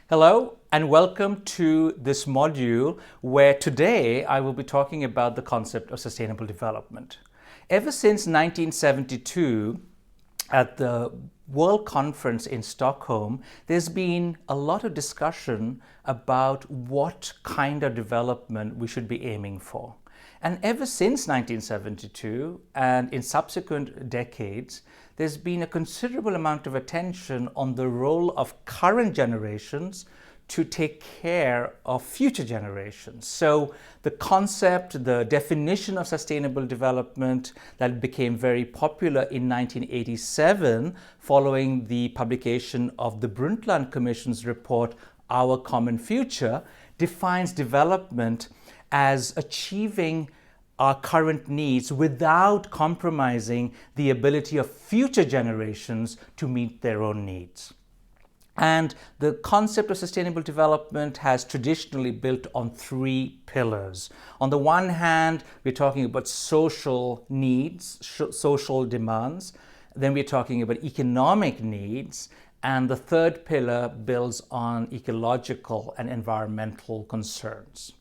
Hello and welcome to this module where today I will be talking about the concept of sustainable development. Ever since 1972, at the World Conference in Stockholm, there's been a lot of discussion about what kind of development we should be aiming for. And ever since 1972 and in subsequent decades, there's been a considerable amount of attention on the role of current generations to take care of future generations. So the concept, the definition of sustainable development that became very popular in 1987 following the publication of the Brundtland Commission's report, Our Common Future, defines development as achieving our current needs without compromising the ability of future generations to meet their own needs. And the concept of sustainable development has traditionally built on three pillars. On the one hand, we're talking about social needs, social demands. Then we're talking about economic needs. And the third pillar builds on ecological and environmental concerns.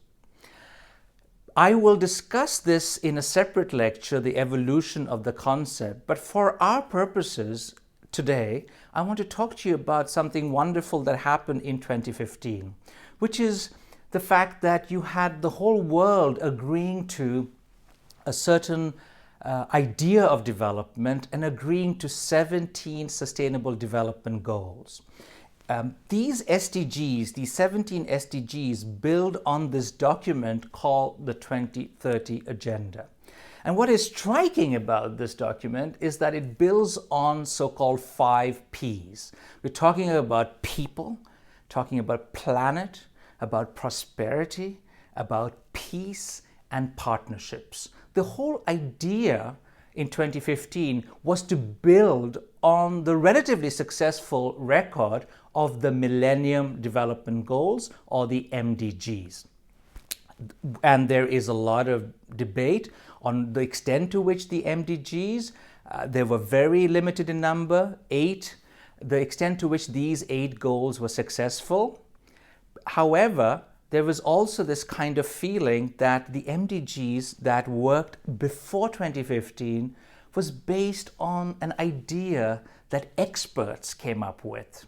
I will discuss this in a separate lecture, the evolution of the concept, but for our purposes today, I want to talk to you about something wonderful that happened in 2015, which is the fact that you had the whole world agreeing to a certain idea of development and agreeing to 17 Sustainable Development Goals. These SDGs, these 17 SDGs, build on this document called the 2030 Agenda. And what is striking about this document is that it builds on so-called 5 Ps. We're talking about people, talking about planet, about prosperity, about peace, and partnerships. The whole idea in 2015 was to build on the relatively successful record of the Millennium Development Goals, or the MDGs. And there is a lot of debate on the extent to which the MDGs, they were very limited in number, 8, the extent to which these 8 goals were successful. However, there was also this kind of feeling that the MDGs that worked before 2015 was based on an idea that experts came up with.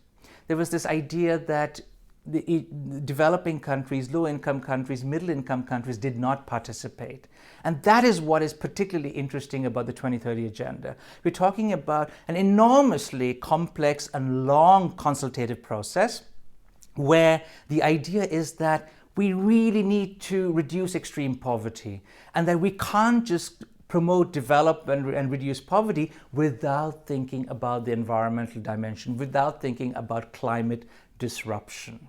There was this idea that the developing countries, low-income countries, middle-income countries did not participate. And that is what is particularly interesting about the 2030 Agenda. We're talking about an enormously complex and long consultative process where the idea is that we really need to reduce extreme poverty and that we can't just promote development and reduce poverty without thinking about the environmental dimension, without thinking about climate disruption.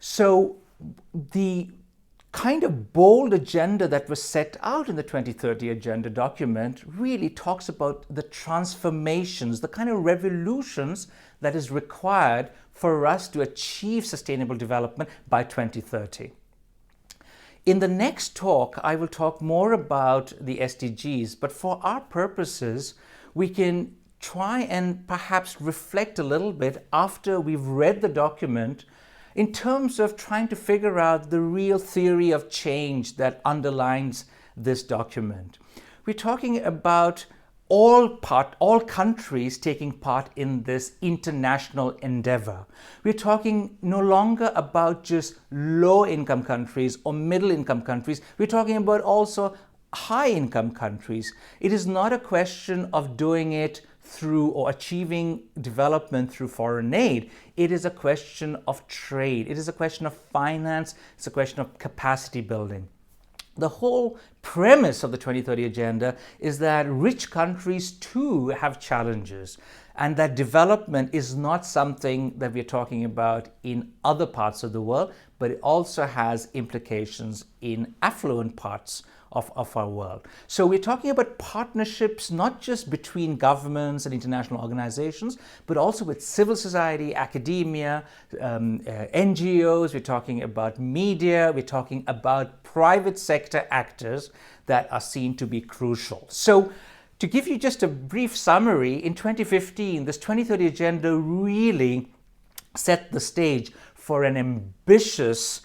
So the kind of bold agenda that was set out in the 2030 Agenda document really talks about the transformations, the kind of revolutions that is required for us to achieve sustainable development by 2030. In the next talk, I will talk more about the SDGs, but for our purposes, we can try and perhaps reflect a little bit after we've read the document in terms of trying to figure out the real theory of change that underlines this document. We're talking about all countries taking part in this international endeavor. We're talking no longer about just low-income countries or middle-income countries. We're talking about also high-income countries. It is not a question of doing it through or achieving development through foreign aid. It is a question of trade. It is a question of finance. It's a question of capacity building. The whole premise of the 2030 Agenda is that rich countries too have challenges and that development is not something that we're talking about in other parts of the world, but it also has implications in affluent parts of our world. So we're talking about partnerships not just between governments and international organizations, but also with civil society, academia, NGOs, we're talking about media, we're talking about private sector actors that are seen to be crucial. So to give you just a brief summary, in 2015, this 2030 Agenda really set the stage for for an ambitious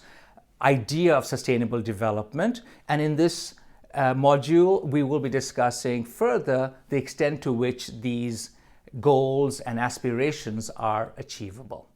idea of sustainable development. And in this module, we will be discussing further the extent to which these goals and aspirations are achievable.